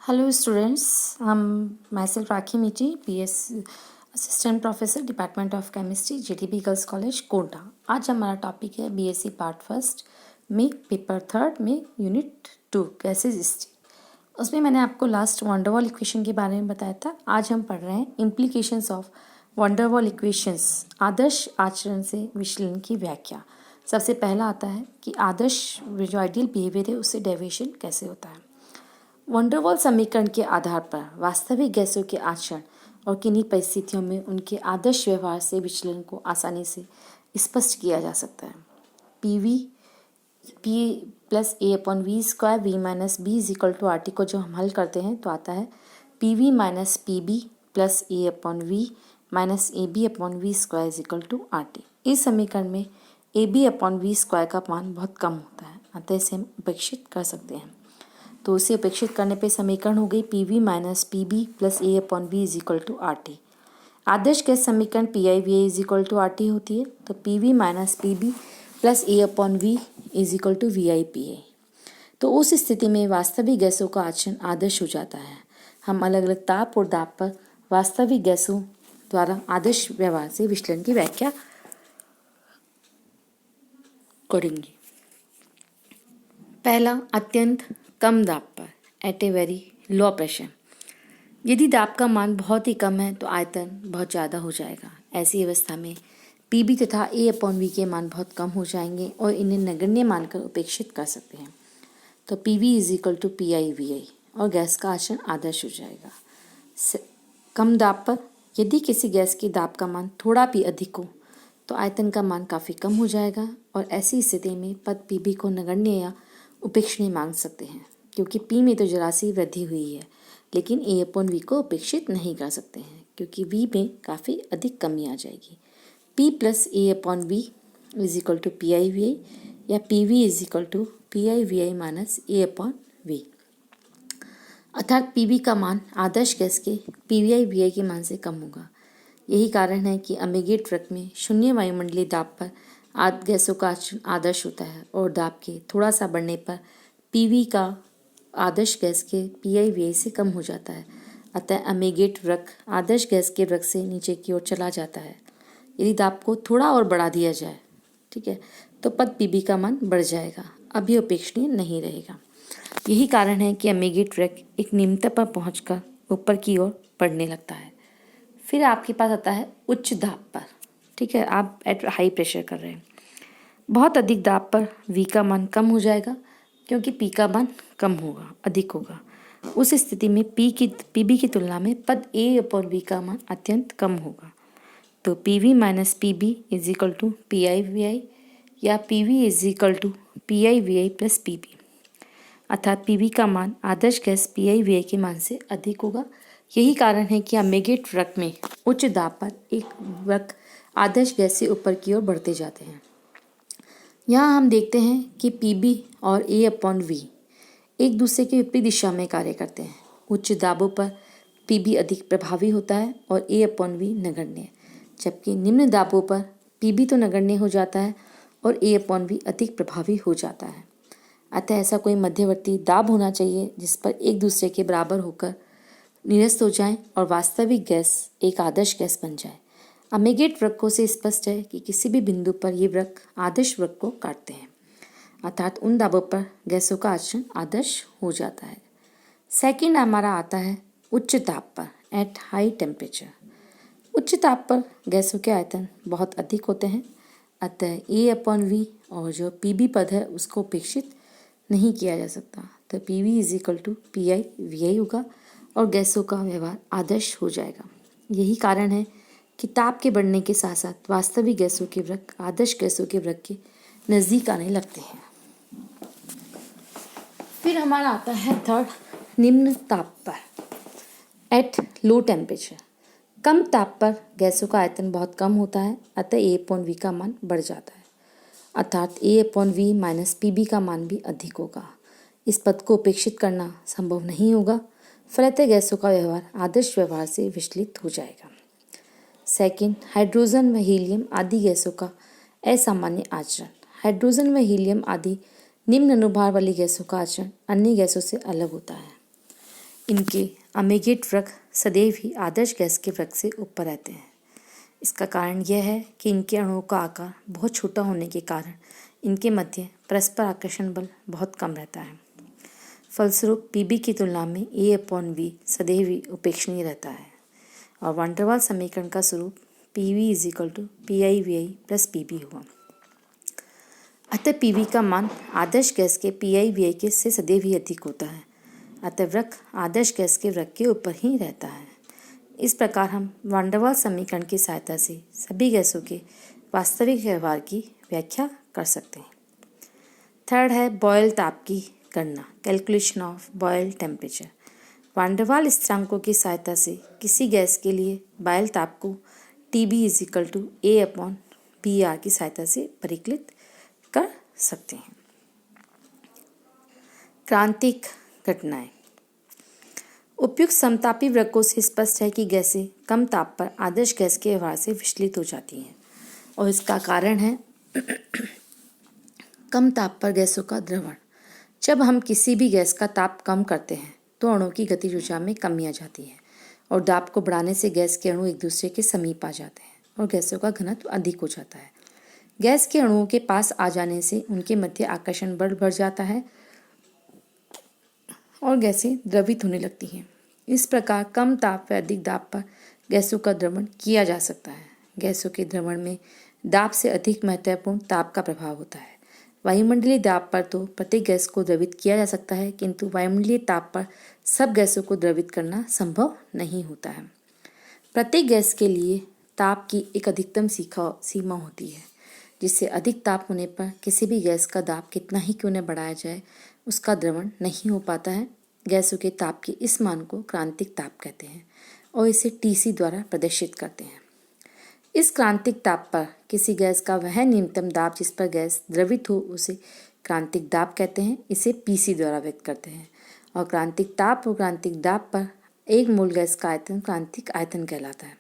Hello students, हम myself Rakhi Mithi BS assistant professor department of chemistry JTB girls college Kota. आज हमारा topic है BSc part first में paper third में यूनिट 2 गैसेज स्टेट। उसमें मैंने आपको लास्ट वंडरवॉल इक्वेशन के बारे में बताया था। आज हम पढ़ रहे हैं इम्प्लीकेशंस ऑफ वंडरवॉल इक्वेशंस, आदर्श आचरण से विचलन की व्याख्या। सबसे पहला आता है कि आदर्श जो आइडियल बिहेवियर है उससे डेविएशन कैसे होता है। वंडरवॉल समीकरण के आधार पर वास्तविक गैसों के आचरण और किन्हीं परिस्थितियों में उनके आदर्श व्यवहार से विचलन को आसानी से स्पष्ट किया जा सकता है। P plus A upon V square V minus B is equal to R T को जब हम हल करते हैं तो आता है P V minus P B plus A upon V minus A B upon V square is equal to R T. इस समीकरण में A B upon V square का मान बहुत कम होता है, अतः इसे हम उपेक्षित कर सकते हैं। तो उसे उपेक्षित करने पे समीकरण हो गई P V minus P B plus A upon B is equal to R T. आदर्श गैस समीकरण P I V A is equal to R T होती है, तो P V minus P B plus A upon V is equal to V I P A. तो उस स्थिति में वास्तविक गैसों का आचरण आदर्श हो जाता है। हम अलग अलग ताप और दाब पर वास्तविक गैसों द्वारा आदर्श व्यवहार से विचलन की व्याख्या करेंगे। पहला, अत्यंत कम दाब पर at a very low pressure. यदि दाब का मान बहुत ही कम है तो आयतन बहुत ज़्यादा हो जाएगा। ऐसी अवस्था में पी बी तथा ए अपॉन वी के मान बहुत कम हो जाएंगे और इन्हें नगण्य मानकर उपेक्षित कर सकते हैं। तो P V is equal to P I V I और गैस का आचरण आदर्श हो जाएगा। कम दाब पर यदि किसी गैस की दाब का मान थोड़ा भी अधिक हो तो आयतन का मान काफ़ी कम हो जाएगा और ऐसी स्थिति में पद पी बी को नगण्य या उपेक्षणीय मांग सकते हैं, क्योंकि पी में तो जरा सी वृद्धि हुई है, लेकिन ए अपॉन वी को उपेक्षित नहीं कर सकते हैं क्योंकि वी में काफ़ी अधिक कमी आ जाएगी। P plus A upon V is equal to P I V I या P V is equal to P I V I minus A upon V, अर्थात पी वी का मान आदर्श गैस के P V I V I के मान से कम होगा। यही कारण है कि अमेगेट वक्र में शून्य वायुमंडलीय दाब पर गैसों का आचरण आदर्श होता है और दाब के थोड़ा सा बढ़ने पर पीवी का आदर्श गैस के पीआईवीआई से कम हो जाता है। अतः अमेगेट वक्र आदर्श गैस के वक्र से नीचे की ओर चला जाता है। यदि दाब को थोड़ा और बढ़ा दिया जाए, ठीक है, तो पद पीबी का मान बढ़ जाएगा, अब यह उपेक्षणीय नहीं रहेगा। यही कारण है कि अमेगेट वक्र एक निम्नता पर पहुंचकर ऊपर की ओर बढ़ने लगता है। फिर आपके पास आता है उच्च दाब पर, ठीक है, आप एट हाई प्रेशर कर रहे हैं। बहुत अधिक दाब पर वी का मान कम हो जाएगा क्योंकि पी का मान कम होगा, अधिक होगा। उस स्थिति में पी बी की तुलना में पद ए अपॉन वी का मान अत्यंत कम होगा। तो P V minus P B is equal to P I V I या P V is equal to P I V I plus P B, अर्थात पी वी का मान आदर्श gas P I V I के मान से अधिक होगा। यही कारण है कि अमेगेट वक्र में उच्च दाब पर एक वक्र आदर्श गैस से ऊपर की ओर बढ़ते जाते हैं। यहाँ हम देखते हैं कि पी बी और ए अपॉन वी एक दूसरे के विपरीत दिशा में कार्य करते हैं। उच्च दाबों पर पी बी अधिक प्रभावी होता है और ए अपॉन वी नगण्य, जबकि निम्न दाबों पर पी बी तो नगण्य हो जाता है और ए अपॉन वी अधिक प्रभावी हो जाता है। अतः ऐसा कोई मध्यवर्ती दाब होना चाहिए जिस पर एक दूसरे के बराबर होकर निरस्त हो जाएं और वास्तविक गैस एक आदर्श गैस बन जाए। अमेगेट वक्रों से स्पष्ट है कि किसी भी बिंदु पर ये वक्र आदर्श वक्र को काटते हैं, अर्थात उन दाबों पर गैसों का आचरण आदर्श हो जाता है। सेकंड हमारा आता है उच्च ताप पर एट हाई टेम्परेचर। उच्च ताप पर गैसों के आयतन बहुत अधिक होते हैं, अतः ए अपॉन वी और जो पी बी पद है उसको उपेक्षित नहीं किया जा सकता। तो P V is equal to P I V I होगा और गैसों का व्यवहार आदर्श हो जाएगा। यही कारण है कि ताप के बढ़ने के साथ साथ वास्तविक गैसों के वक्र आदर्श गैसों के वक्र के नज़दीक आने लगते हैं। फिर हमारा आता है थर्ड, निम्न ताप पर एट लो टेम्परेचर। कम ताप पर गैसों का आयतन बहुत कम होता है, अतः ए अपॉन वी का मान बढ़ जाता है, अर्थात A upon V minus P B का मान भी अधिक होगा। इस पद को उपेक्षित करना संभव नहीं होगा, फलतः गैसों का व्यवहार आदर्श व्यवहार से विचलित हो जाएगा। सेकंड, हाइड्रोजन व हीलियम आदि गैसों का असामान्य आचरण। हाइड्रोजन व हीलियम आदि निम्न अनुभार वाली गैसों का आचरण अन्य गैसों से अलग होता है। इनके अमेगेट वृक्क सदैव ही आदर्श गैस के वृक्क से ऊपर रहते हैं। इसका कारण यह है कि इनके अणुओं का आकार बहुत छोटा होने के कारण इनके मध्य परस्पर आकर्षण बल बहुत कम रहता है। फलस्वरूप पीबी की तुलना में A/V सदैव ही उपेक्षणीय रहता है और वान डेर वाल्स समीकरण का स्वरूप PV = PIVI + PB हुआ। अतः PV का मान आदर्श गैस के PIVI के से सदैव ही अधिक होता है। अतः वृक्क आदर्श गैस के वृक्क के ऊपर ही रहता है। इस प्रकार हम वान डेर वाल्स समीकरण की सहायता से सभी गैसों के वास्तविक व्यवहार की व्याख्या कर सकते हैं। थर्ड है बॉयल ताप की गणना, calculation of Boyle temperature. Van der Waals स्थिरांकों की सहायता से किसी गैस के लिए बॉयल ताप को TB = A/BR की सहायता से परिकलित कर सकते हैं। क्रांतिक घटनाएं। उपयुक्त समतापी वृक्कों से स्पष्ट है कि गैसें कम ताप पर आदर्श गैस के व्यवहार से विचलित हो जाती हैं और इसका कारण है कम ताप पर गैसों का द्रवण। जब हम किसी भी गैस का ताप कम करते हैं तो अणुओं की गतिज ऊर्जा में कमी आ जाती है और दाब को बढ़ाने से गैस के अणु एक दूसरे के समीप आ जाते हैं और गैसों का घनत्व अधिक हो जाता है। गैस के अणुओं के पास आ जाने से उनके मध्य आकर्षण बल बढ़ जाता है और गैसें द्रवित होने लगती हैं। इस प्रकार कम ताप व अधिक दाब पर गैसों का द्रवण किया जा सकता है। गैसों के द्रवण में दाब से अधिक महत्वपूर्ण ताप का प्रभाव होता है। वायुमंडलीय दाब पर तो प्रत्येक गैस को द्रवित किया जा सकता है, किंतु वायुमंडलीय ताप पर सब गैसों को द्रवित करना संभव नहीं होता है। प्रत्येक गैस के लिए ताप की एक अधिकतम सीमा होती है, जिससे अधिक ताप होने पर किसी भी गैस का दाब कितना ही क्यों न बढ़ाया जाए उसका द्रवण नहीं हो पाता है। गैसों के ताप के इस मान को क्रांतिक ताप कहते हैं और इसे TC द्वारा प्रदर्शित करते हैं। इस क्रांतिक ताप पर किसी गैस का वह न्यूनतम दाब जिस पर गैस द्रवित हो उसे क्रांतिक दाब कहते हैं। इसे PC द्वारा व्यक्त करते हैं और क्रांतिक ताप और क्रांतिक दाब पर एक मोल गैस का आयतन क्रांतिक आयतन कहलाता है।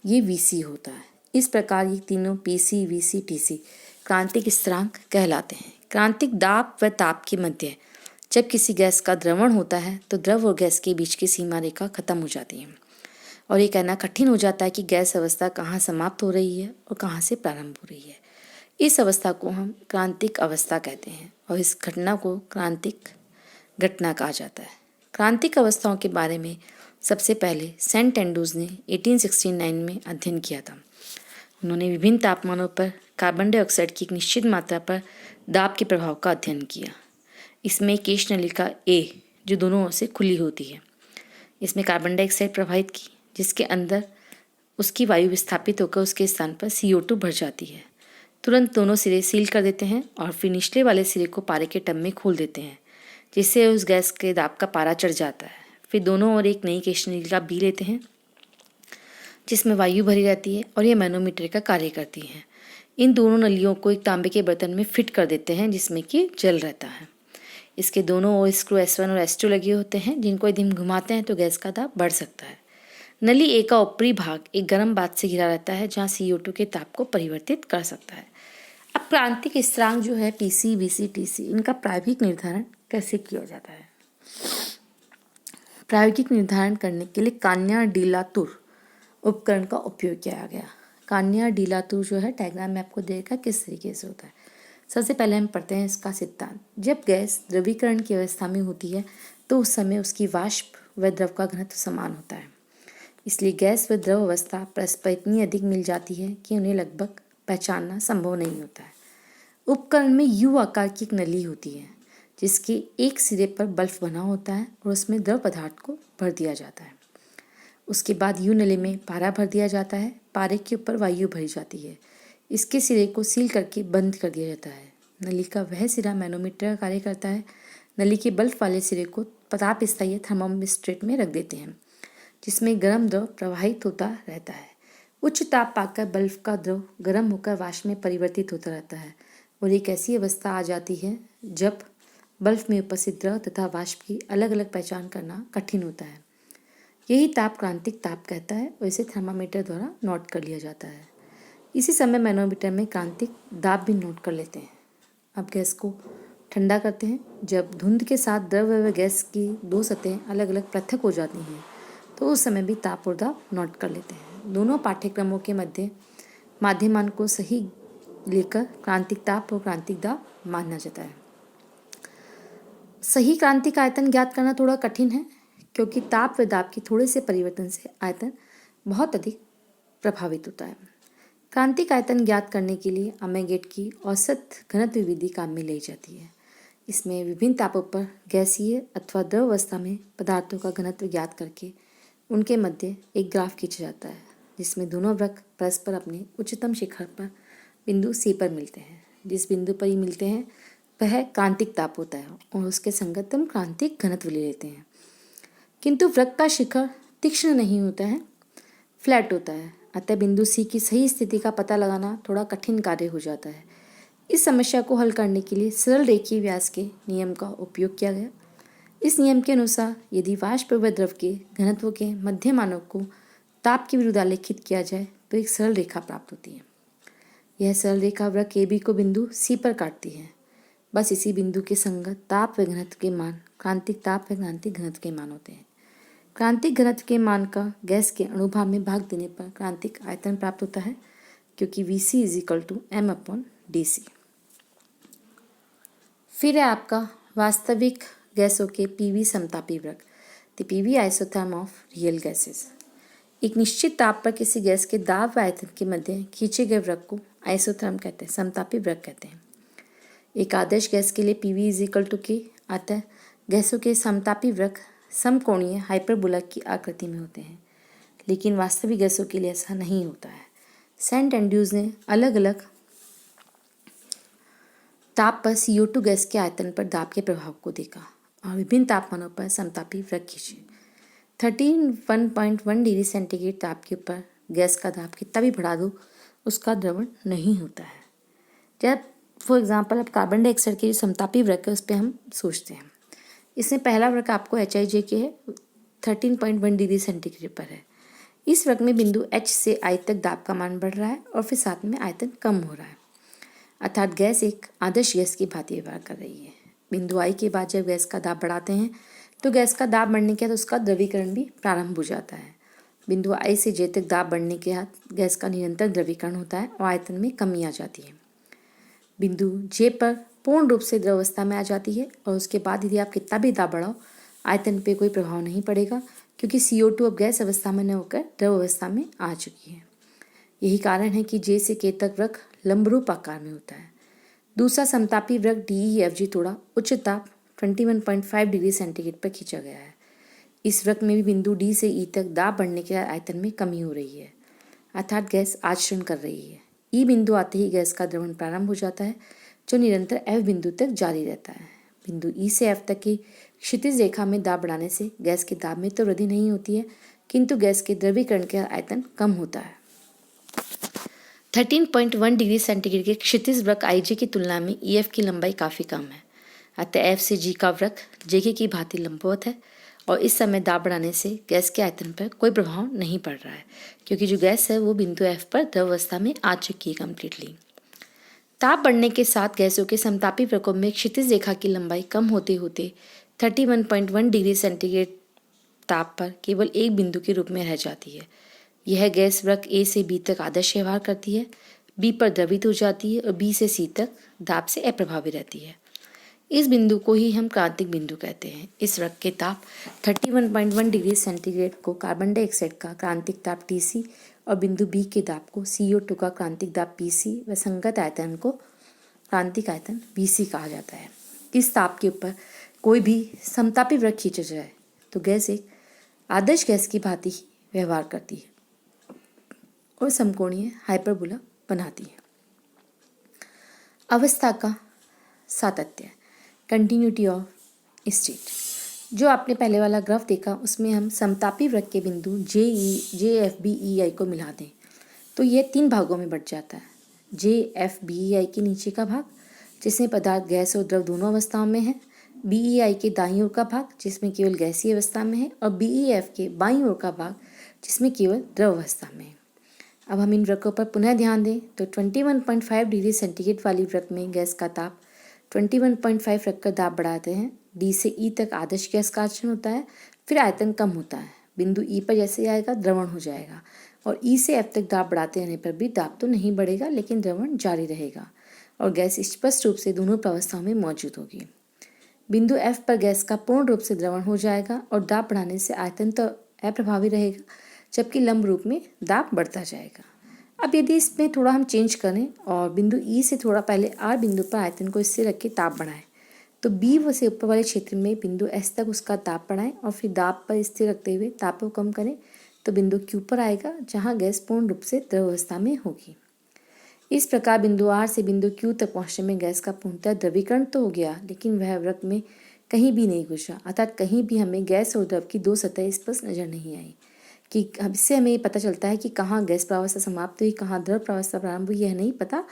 ये VC होता है। इस प्रकार ये तीनों PC, VC, TC क्रांतिक स्थिरांक कहलाते हैं। क्रांतिक दाब व ताप के मध्य जब किसी गैस का द्रवण होता है तो द्रव और गैस के बीच की सीमा रेखा खत्म हो जाती है और ये कहना कठिन हो जाता है कि गैस अवस्था कहाँ समाप्त हो रही है और कहाँ से प्रारंभ हो रही है। इस अवस्था को हम क्रांतिक अवस्था कहते हैं और इस घटना को क्रांतिक घटना कहा जाता है। क्रांतिक अवस्थाओं के बारे में सबसे पहले सेंट एंड्रूज ने 1869 में अध्ययन किया था। उन्होंने विभिन्न तापमानों पर कार्बन डाइऑक्साइड की एक निश्चित मात्रा पर दाब के प्रभाव का अध्ययन किया। इसमें केश नलिका A जो दोनों ओर से खुली होती है, इसमें कार्बन डाइऑक्साइड प्रवाहित की, जिसके अंदर उसकी वायु विस्थापित होकर उसके स्थान पर CO2 भर जाती है। तुरंत दोनों सिरे सील कर देते हैं और फिर निचले वाले सिरे को पारे के टब में खोल देते हैं, जिससे उस गैस के दाब का पारा चढ़ जाता है। फिर दोनों ओर एक नई केश नलिका B लेते हैं जिसमें वायु भरी रहती है और यह मैनोमीटर का कार्य करती है। इन दोनों नलियों को एक तांबे के बर्तन में फिट कर देते हैं जिसमें कि जल रहता है। इसके दोनों ओर स्क्रू S1 और S2 लगे होते हैं, जिनको यदि हम घुमाते हैं तो गैस का दाब बढ़ सकता है। नली A का ऊपरी भाग एक गर्म बात से घिरा रहता है जहाँ CO2 के ताप को परिवर्तित कर सकता है। अब क्रांतिक स्थिरांक जो है PC, VC, TC इनका प्रायोगिक निर्धारण कैसे किया जाता है? प्रायोगिक निर्धारण करने के लिए कान्या-डी-ला-तूर उपकरण का उपयोग किया गया। कान्या-डी-ला-तूर जो है डायग्राम में आपको देखा किस तरीके से होता है। सबसे पहले हम पढ़ते हैं इसका सिद्धांत। जब गैस द्रवीकरण की अवस्था में होती है तो उस समय उसकी वाष्प व द्रव का घनत्व समान होता है। इसलिए गैस व द्रव अवस्था परस्पर इतनी अधिक मिल जाती है कि उन्हें लगभग पहचानना संभव नहीं होता है। उपकरण में U आकार की एक नली होती है जिसके एक सिरे पर बल्ब बना होता है और उसमें द्रव पदार्थ को भर दिया जाता है। उसके बाद U नली में पारा भर दिया जाता है। पारे के ऊपर वायु भरी जाती है। इसके सिरे को सील करके बंद कर दिया जाता है। नली का वह सिरा मैनोमीटर का कार्य करता है। नली के बल्ब वाले सिरे को ताप स्थायी थर्मोस्टेट में रख देते हैं जिसमें गर्म द्रव प्रवाहित होता रहता है। उच्च ताप पाकर बल्ब का द्रव गर्म होकर वाष्प में परिवर्तित होता रहता है और एक ऐसी अवस्था आ जाती है जब बल्ब में उपस्थित द्रव तथा वाष्प की अलग अलग पहचान करना कठिन होता है। यही ताप क्रांतिक ताप कहता है और इसे थर्मामीटर द्वारा नोट कर लिया जाता है। इसी समय मैनोमीटर में क्रांतिक दाब भी नोट कर लेते हैं। अब गैस को ठंडा करते हैं। जब धुंध के साथ द्रव व गैस की दो सतहें अलग अलग पृथक हो जाती हैं तो उस समय भी ताप और दाब नोट कर लेते हैं। दोनों पाठ्यक्रमों के मध्य माध्यमान को सही लेकर क्रांतिक ताप और क्रांतिक दाब माना जाता है। सही क्रांतिक आयतन ज्ञात करना थोड़ा कठिन है क्योंकि ताप व दाब के थोड़े से परिवर्तन से आयतन बहुत अधिक प्रभावित होता है। क्रांतिक आयतन ज्ञात करने के लिए अमेगेट की औसत घनत्व विधि काम में ली जाती है। इसमें विभिन्न तापों पर गैसीय अथवा द्रव अवस्था में पदार्थों का घनत्व ज्ञात करके उनके मध्य एक ग्राफ खींचा जाता है जिसमें दोनों वक्र परस्पर अपने उच्चतम शिखर पर बिंदु सी पर मिलते हैं। जिस बिंदु पर ये मिलते हैं वह क्रांतिक ताप होता है और उसके संगत हम क्रांतिक घनत्व ले लेते हैं। किंतु वक्र का शिखर तीक्ष्ण नहीं होता है, फ्लैट होता है, अतः बिंदु सी की सही स्थिति का पता लगाना थोड़ा कठिन कार्य हो जाता है। इस समस्या को हल करने के लिए सरल रेखीय व्यास के नियम का उपयोग किया गया। इस नियम के अनुसार यदि वाष्प व द्रव के घनत्व के मध्य मानों को ताप के विरुद्ध आलेखित किया जाए तो एक सरल रेखा प्राप्त होती है। यह सरल रेखा वक्र ए बी को बिंदु सी पर काटती है। बस इसी बिंदु के संगत ताप व घनत्व के मान क्रांतिक ताप व क्रांतिक घनत्व के मान होते हैं। क्रांतिक घनत्व के मान का गैस के अणुभार में भाग देने पर क्रांतिक आयतन प्राप्त होता है क्योंकि Vc = m/dc। फिर है आपका वास्तविक गैसों के पीवी समतापी वक्र, the PV isotherm of real gases. एक निश्चित ताप पर किसी गैस के दाब व आयतन के मध्य खींचे गए वक्र को आइसोथर्म कहते हैं, समतापी वक्र कहते हैं। एक आदर्श गैस के लिए Pv = k, अतः गैसों के समतापी वक्र समकोणीय हाइपरबोला की आकृति में होते हैं, लेकिन वास्तविक गैसों के लिए ऐसा नहीं होता है। सेंट एंड्रयूज ने अलग अलग ताप पर CO2 गैस के आयतन पर दाब के प्रभाव को देखा और विभिन्न तापमानों पर समतापी वक्र खींचे। 13.1 डिग्री सेंटीग्रेड ताप के ऊपर गैस का दाब कितना भी बढ़ा दो उसका द्रवण नहीं होता है। जब फॉर एग्जाम्पल अब कार्बन डाइऑक्साइड के जो समतापी वक्र है उस पर हम सोचते हैं। इसमें पहला वक्र आपको HIJ के है 13.1 डिग्री सेंटीग्रेड पर है। इस वक्र में बिंदु H से I तक दाब का मान बढ़ रहा है और फिर साथ में आयतन कम हो रहा है, अर्थात गैस एक आदर्श गैस की भांति व्यवहार कर रही है। बिंदु I के बाद जब गैस का दाब बढ़ाते हैं तो गैस का दाब बढ़ने के बाद उसका द्रवीकरण भी प्रारंभ हो जाता है। बिंदु I से J तक दाब बढ़ने के बाद गैस का निरंतर द्रवीकरण होता है और आयतन में कमी आ जाती है। बिंदु J पर पूर्ण रूप से द्रव अवस्था में आ जाती है और उसके बाद यदि आप कितना भी दाब बढ़ाओ आयतन पे कोई प्रभाव नहीं पड़ेगा क्योंकि CO2 अब गैस अवस्था में न होकर द्रव अवस्था में आ चुकी है। यही कारण है कि J से K तक वक्र लंबरूप आकार में होता है। दूसरा समतापी वक्र DEFG थोड़ा उच्च ताप 21.5 डिग्री सेंटीग्रेड पर खींचा गया है। इस वक्र में भी बिंदु D से E तक दाब बढ़ने के बाद आयतन में कमी हो रही है, अर्थात गैस आचरण कर रही है। E बिंदु आते ही गैस का द्रवण प्रारंभ हो जाता है जो निरंतर F बिंदु तक जारी रहता है। बिंदु E से F तक की क्षितिज रेखा में दाब बढ़ाने से गैस के दाब में तो वृद्धि नहीं होती है किंतु गैस के द्रवीकरण के आयतन कम होता है। 13.1 डिग्री सेंटीग्रेड के क्षितिज वक्र IJ की तुलना में EF की लंबाई काफ़ी कम है, अतः F से G का वक्र JK की भांति लंबवत है और इस समय दाब बढ़ाने से गैस के आयतन पर कोई प्रभाव नहीं पड़ रहा है क्योंकि जो गैस है वो बिंदु F पर द्रव अवस्था में आ चुकी है कम्प्लीटली। ताप बढ़ने के साथ गैसों के समतापी वक्रों में क्षितिज रेखा की लंबाई कम होते होते 31.1 डिग्री सेंटीग्रेड ताप पर केवल एक बिंदु के रूप में रह जाती है। यह गैस वक्र A से B तक आदर्श व्यवहार करती है, B पर द्रवित हो जाती है और B से C तक दाब से अप्रभावी रहती है। इस बिंदु को ही हम क्रांतिक बिंदु कहते हैं। इस वक्र के ताप 31.1 डिग्री सेंटीग्रेड को कार्बन डाइऑक्साइड का क्रांतिक ताप Tc और बिंदु B के दाब को CO2 का क्रांतिक दाब Pc व संगत आयतन को क्रांतिक आयतन Vc कहा जाता है। इस ताप के ऊपर कोई भी समतापी वक्र खींचा जाए तो गैस एक आदर्श गैस की भांति ही व्यवहार करती है और समकोणीय हाइपरबोला बनाती है। अवस्था का सातत्य, कंटिन्यूटी ऑफ स्टेट। जो आपने पहले वाला ग्राफ देखा उसमें हम समतापी वक्र के बिंदु JFBEI को मिला दें तो यह 3 भागों में बढ़ जाता है। JFBEI के नीचे का भाग जिसमें पदार्थ गैस और द्रव दोनों अवस्थाओं में है, BEI के दाईं ओर का भाग जिसमें केवल गैसीय अवस्था में है और BEF के बाईं ओर का भाग जिसमें केवल द्रव अवस्था में है। अब हम इन वक्रों पर पुनः ध्यान दें तो 21.5 डिग्री सेंटीग्रेड वाली वक्र में गैस का ताप 21.5 रखकर दाब बढ़ाते हैं। डी से ई तक आदर्श गैस का आचरण होता है, फिर आयतन कम होता है। बिंदु ई पर जैसे ही आएगा द्रवण हो जाएगा, और ई से एफ तक दाब बढ़ाते रहने पर भी दाब तो नहीं बढ़ेगा, लेकिन द्रवण जारी रहेगा और गैस स्पष्ट रूप से दोनों अवस्थाओं में मौजूद होगी। बिंदु एफ पर गैस का पूर्ण रूप से द्रवण हो जाएगा और दाब बढ़ाने से आयतन तो अप्रभावी रहेगा, जबकि लंब रूप में दाब बढ़ता जाएगा। अब यदि इसमें थोड़ा हम चेंज करें और बिंदु ई से थोड़ा पहले आर बिंदु पर आयतन को इससे रख के ताप बढ़ाएं, तो बी व से ऊपर वाले क्षेत्र में बिंदु एस तक उसका ताप बढ़ाएं और फिर दाब पर स्थिर रखते हुए ताप को कम करें, तो बिंदु क्यू पर आएगा जहां गैस पूर्ण रूप से द्रव अवस्था में होगी। इस प्रकार बिंदु आर से बिंदु क्यू तक पहुंचने में गैस का पूर्णतः द्रवीकरण तो हो गया, लेकिन वह वृत्त में कहीं भी नहीं घुसा, अर्थात कहीं भी हमें गैस और द्रव की दो सतह स्पष्ट नजर नहीं आई। कि इससे हमें ये पता चलता है कि कहाँ गैस प्रावस्था समाप्त हुई, कहाँ द्रव प्रावस्था प्रारंभ हुई, यह नहीं पता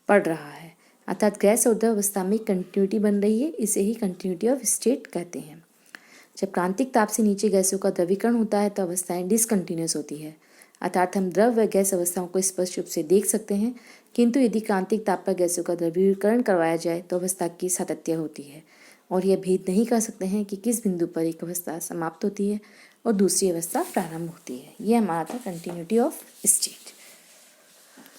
पड़ रहा है। अर्थात गैस और द्रव अवस्था में कंटिन्यूटी बन रही है, इसे ही कंटिन्यूटी ऑफ स्टेट कहते हैं। जब क्रांतिक ताप से नीचे गैसों का द्रवीकरण होता है तो अवस्थाएं डिसकंटिन्यूस होती है, अर्थात हम द्रव व गैस अवस्थाओं को स्पष्ट रूप से देख सकते हैं, किंतु यदि क्रांतिक ताप पर गैसों का द्रवीकरण करवाया जाए तो अवस्था की सातत्य होती है, और यह भेद नहीं कर सकते हैं कि किस बिंदु पर एक अवस्था समाप्त होती है और दूसरी अवस्था प्रारंभ होती है। यह हमारा था कंटिन्यूटी ऑफ स्टेट।